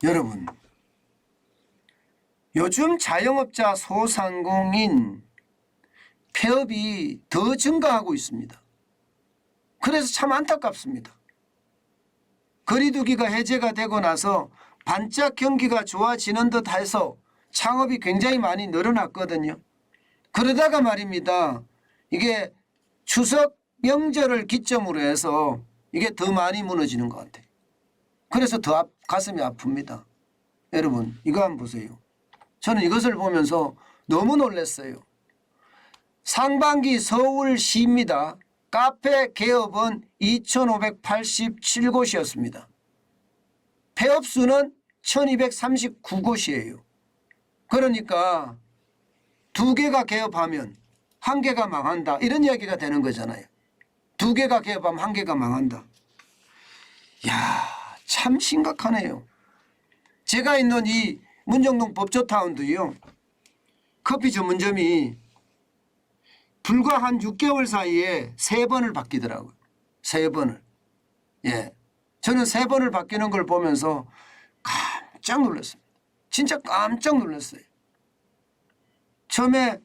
여러분, 요즘 자영업자 소상공인 폐업이 더 증가하고 있습니다. 그래서 참 안타깝습니다. 거리두기가 해제가 되고 나서 반짝 경기가 좋아지는 듯 해서 창업이 굉장히 많이 늘어났거든요. 그러다가 말입니다. 이게 추석 명절을 기점으로 해서 이게 더 많이 무너지는 것 같아요. 그래서 더 가슴이 아픕니다. 여러분, 이거 한번 보세요. 저는 이것을 보면서 너무 놀랐어요. 상반기 서울시입니다. 카페 개업은 2,587곳이었습니다. 폐업 수는 1,239곳이에요. 그러니까 두 개가 개업하면 한 개가 망한다. 이런 이야기가 되는 거잖아요. 두 개가 개업하면 한 개가 망한다. 이야, 참 심각하네요. 제가 있는 이 문정동 법조타운도요. 커피 전문점이 불과 한 6개월 사이에 3번을 바뀌더라고요. 3번을. 예. 저는 3번을 바뀌는 걸 보면서 깜짝 놀랐습니다. 진짜 깜짝 놀랐어요. 처음에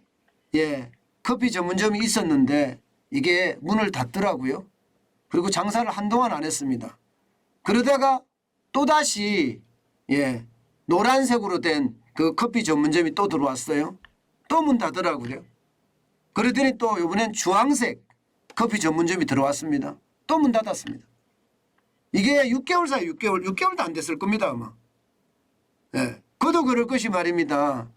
커피 전문점이 있었는데 이게 문을 닫더라고요. 그리고 장사를 한동안 안 했습니다. 그러다가 또다시 노란색으로 된 그 커피 전문점이 또 들어왔어요. 또 문 닫더라고요. 그러더니 또 이번엔 주황색 커피 전문점이 들어왔습니다. 또 문 닫았습니다. 이게 6개월 사이 6개월도 안 됐을 겁니다 아마. 그도 그럴 것이 말입니다.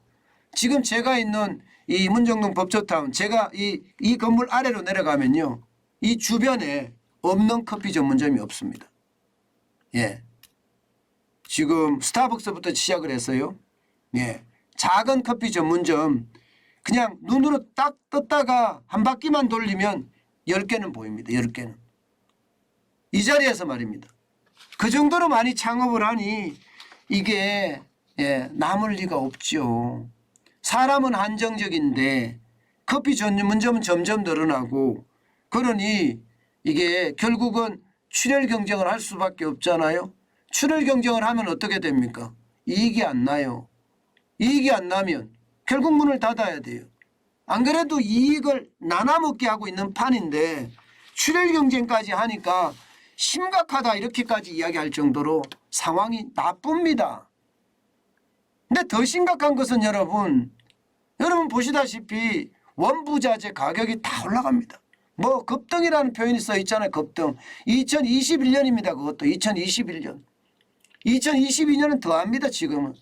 지금 제가 있는 이 문정동 법조타운, 제가 이 건물 아래로 내려가면요, 이 주변에 없는 커피 전문점이 없습니다. 지금 스타벅스부터 시작을 했어요. 작은 커피 전문점 그냥 눈으로 딱 떴다가 한 바퀴만 돌리면 10개는 보입니다. 10개는. 이 자리에서 말입니다. 그 정도로 많이 창업을 하니 이게 남을 리가 없죠. 사람은 한정적인데 커피 전문점은 점점 늘어나고, 그러니 이게 결국은 출혈 경쟁을 할 수밖에 없잖아요. 출혈 경쟁을 하면 어떻게 됩니까? 이익이 안 나요. 이익이 안 나면 결국 문을 닫아야 돼요. 안 그래도 이익을 나눠먹게 하고 있는 판인데 출혈 경쟁까지 하니까 심각하다 이렇게까지 이야기할 정도로 상황이 나쁩니다. 근데 더 심각한 것은 여러분 보시다시피 원부자재 가격이 다 올라갑니다. 뭐 급등이라는 표현이 써 있잖아요. 급등. 2021년입니다. 그것도 2021년. 2022년은 더합니다. 지금은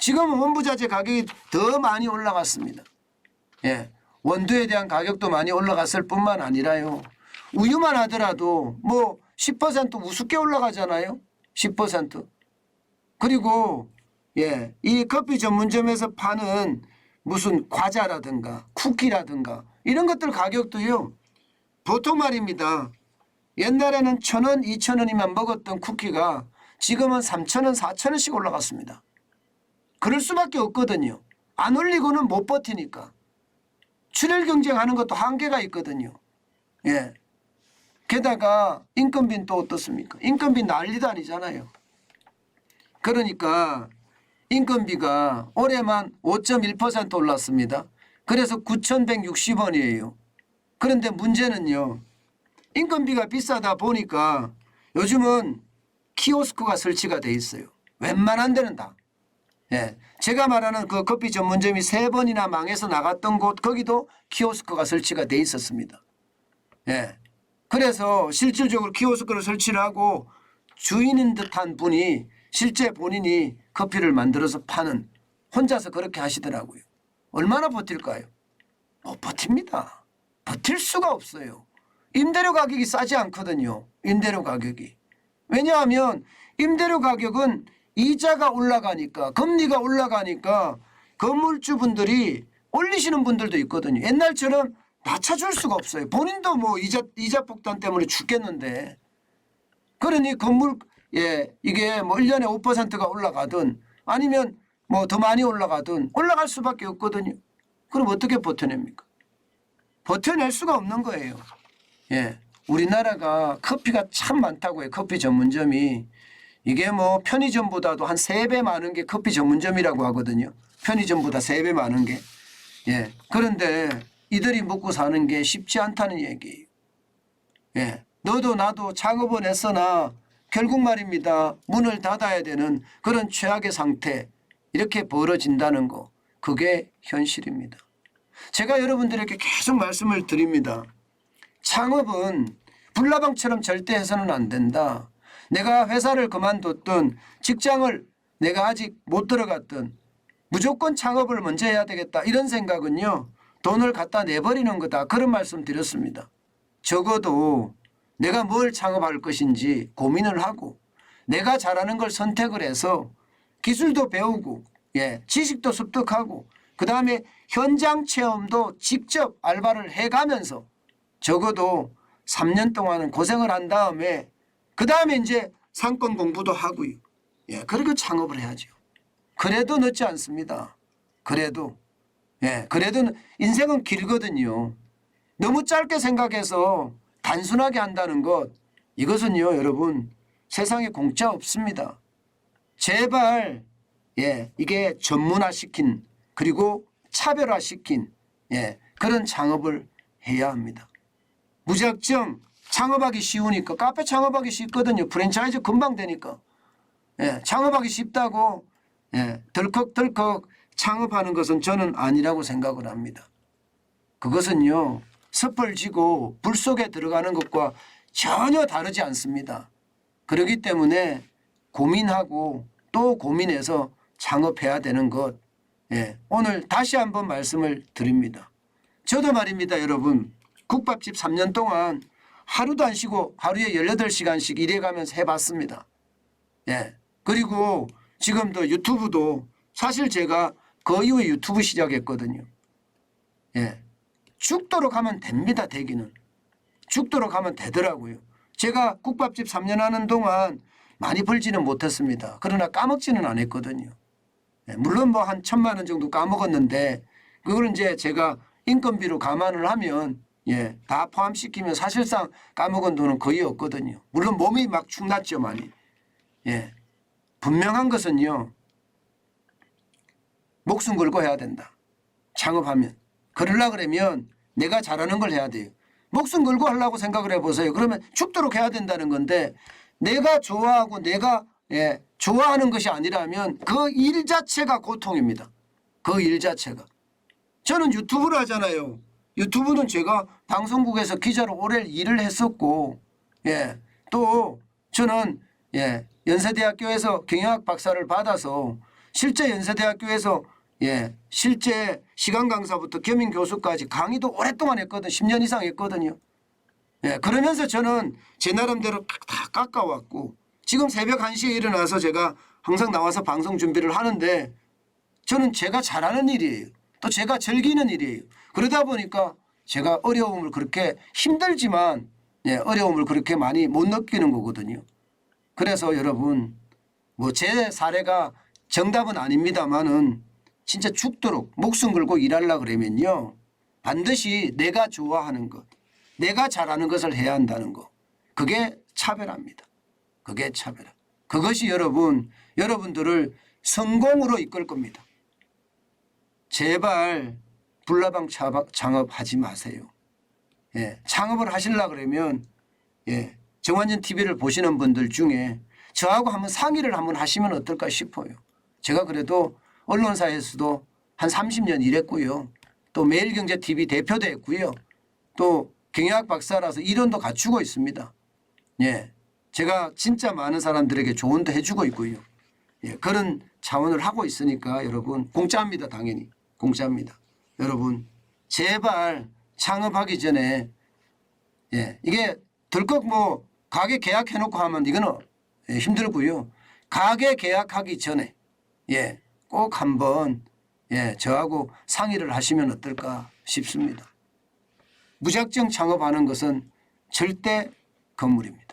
원부자재 가격이 더 많이 올라갔습니다. 원두에 대한 가격도 많이 올라갔을 뿐만 아니라요. 우유만 하더라도 뭐 10% 우습게 올라가잖아요. 10%. 그리고 이 커피 전문점에서 파는 무슨 과자라든가 쿠키라든가 이런 것들 가격도요. 보통 말입니다. 옛날에는 1,000원, 2,000원이면 먹었던 쿠키가 지금은 3,000원, 4,000원씩 올라갔습니다. 그럴 수밖에 없거든요. 안 올리고는 못 버티니까. 출혈 경쟁하는 것도 한계가 있거든요. 게다가 인건비는 또 어떻습니까? 인건비 난리도 아니잖아요. 그러니까 인건비가 올해만 5.1% 올랐습니다. 그래서 9,160원이에요. 그런데 문제는요. 인건비가 비싸다 보니까 요즘은 키오스크가 설치가 돼 있어요. 웬만한 데는 다. 제가 말하는 그 커피 전문점이 3번이나 망해서 나갔던 곳, 거기도 키오스크가 설치가 돼 있었습니다. 그래서 실질적으로 키오스크를 설치를 하고 주인인 듯한 분이 실제 본인이 커피를 만들어서 파는, 혼자서 그렇게 하시더라고요. 얼마나 버틸까요? 못 버팁니다. 버틸 수가 없어요. 임대료 가격이 싸지 않거든요. 임대료 가격이. 왜냐하면 임대료 가격은 이자가 올라가니까, 금리가 올라가니까 건물주분들이 올리시는 분들도 있거든요. 옛날처럼 낮춰줄 수가 없어요. 본인도 뭐 이자 폭탄 때문에 죽겠는데. 그러니 건물 이게 뭐 1년에 5%가 올라가든 아니면 뭐 더 많이 올라가든 올라갈 수밖에 없거든요. 그럼 어떻게 버텨냅니까? 버텨낼 수가 없는 거예요. 우리나라가 커피가 참 많다고 해요. 커피 전문점이. 이게 뭐 편의점보다도 한 3배 많은 게 커피 전문점이라고 하거든요. 편의점보다 3배 많은 게. 예. 그런데 이들이 먹고 사는 게 쉽지 않다는 얘기예요. 예. 너도 나도 창업은 했으나 결국 말입니다. 문을 닫아야 되는 그런 최악의 상태 이렇게 벌어진다는 거. 그게 현실입니다. 제가 여러분들에게 계속 말씀을 드립니다. 창업은 불나방처럼 절대 해서는 안 된다. 내가 회사를 그만뒀든 직장을 내가 아직 못 들어갔든 무조건 창업을 먼저 해야 되겠다. 이런 생각은요. 돈을 갖다 내버리는 거다. 그런 말씀 드렸습니다. 적어도 내가 뭘 창업할 것인지 고민을 하고 내가 잘하는 걸 선택을 해서 기술도 배우고 지식도 습득하고 그다음에 현장 체험도 직접 알바를 해가면서 적어도 3년 동안은 고생을 한 다음에 그다음에 이제 상권 공부도 하고요. 그리고 창업을 해야죠. 그래도 늦지 않습니다. 그래도 인생은 길거든요. 너무 짧게 생각해서 단순하게 한다는 것 이것은요 여러분 세상에 공짜 없습니다. 제발 이게 전문화시킨 그리고 차별화시킨 그런 창업을 해야 합니다. 무작정 창업하기 쉬우니까 카페 창업하기 쉽거든요. 프랜차이즈 금방 되니까. 창업하기 쉽다고 덜컥덜컥 창업하는 것은 저는 아니라고 생각을 합니다. 그것은요. 섭을 지고 불 속에 들어가는 것과 전혀 다르지 않습니다. 그렇기 때문에 고민하고 또 고민해서 창업해야 되는 것. 오늘 다시 한번 말씀을 드립니다. 저도 말입니다. 여러분. 국밥집 3년 동안 하루도 안 쉬고 하루에 18시간씩 일해가면서 해봤습니다. 그리고 지금도 유튜브도 사실 제가 그 이후에 유튜브 시작했거든요. 죽도록 하면 됩니다. 되기는. 죽도록 하면 되더라고요. 제가 국밥집 3년 하는 동안 많이 벌지는 못했습니다. 그러나 까먹지는 않았거든요. 물론 뭐 한 1,000만 원 정도 까먹었는데 그걸 이제 제가 인건비로 감안을 하면 다 포함시키면 사실상 까먹은 돈은 거의 없거든요. 물론 몸이 막 축났죠 많이. 분명한 것은요. 목숨 걸고 해야 된다. 창업하면. 그러려고 그러면 내가 잘하는 걸 해야 돼요. 목숨 걸고 하려고 생각을 해보세요. 그러면 죽도록 해야 된다는 건데 내가 좋아하고 내가 좋아하는 것이 아니라면 그 일 자체가 고통입니다. 그 일 자체가. 저는 유튜브를 하잖아요. 유튜브는 제가 방송국에서 기자로 오래 일을 했었고 또 저는 연세대학교에서 경영학 박사를 받아서 실제 연세대학교에서 실제 시간 강사부터 겸임 교수까지 강의도 오랫동안 했거든요. 10년 이상 했거든요. 그러면서 저는 제 나름대로 다 깎아왔고 지금 새벽 1시에 일어나서 제가 항상 나와서 방송 준비를 하는데 저는 제가 잘하는 일이에요. 또 제가 즐기는 일이에요. 그러다 보니까 제가 어려움을 그렇게 힘들지만 어려움을 그렇게 많이 못 느끼는 거거든요. 그래서 여러분 뭐 제 사례가 정답은 아닙니다만은 진짜 죽도록 목숨 걸고 일하려고 그러면요. 반드시 내가 좋아하는 것, 내가 잘하는 것을 해야 한다는 거. 그게 차별합니다. 그게 차별화. 그것이 여러분들을 성공으로 이끌 겁니다. 제발 불나방 창업하지 마세요. 창업을 하시려고 그러면 정환전 TV를 보시는 분들 중에 저하고 한번 상의를 한번 하시면 어떨까 싶어요. 제가 그래도 언론사에서도 한 30년 일했고요. 또 매일경제TV 대표도 했고요. 또 경영학 박사라서 이론도 갖추고 있습니다. 제가 진짜 많은 사람들에게 조언도 해주고 있고요. 그런 차원을 하고 있으니까 여러분 공짜입니다. 당연히 공짜입니다. 여러분 제발 창업하기 전에 이게 덜컥 뭐 가게 계약해놓고 하면 이거는 힘들고요. 가게 계약하기 전에 꼭 한번 저하고 상의를 하시면 어떨까 싶습니다. 무작정 창업하는 것은 절대 건물입니다.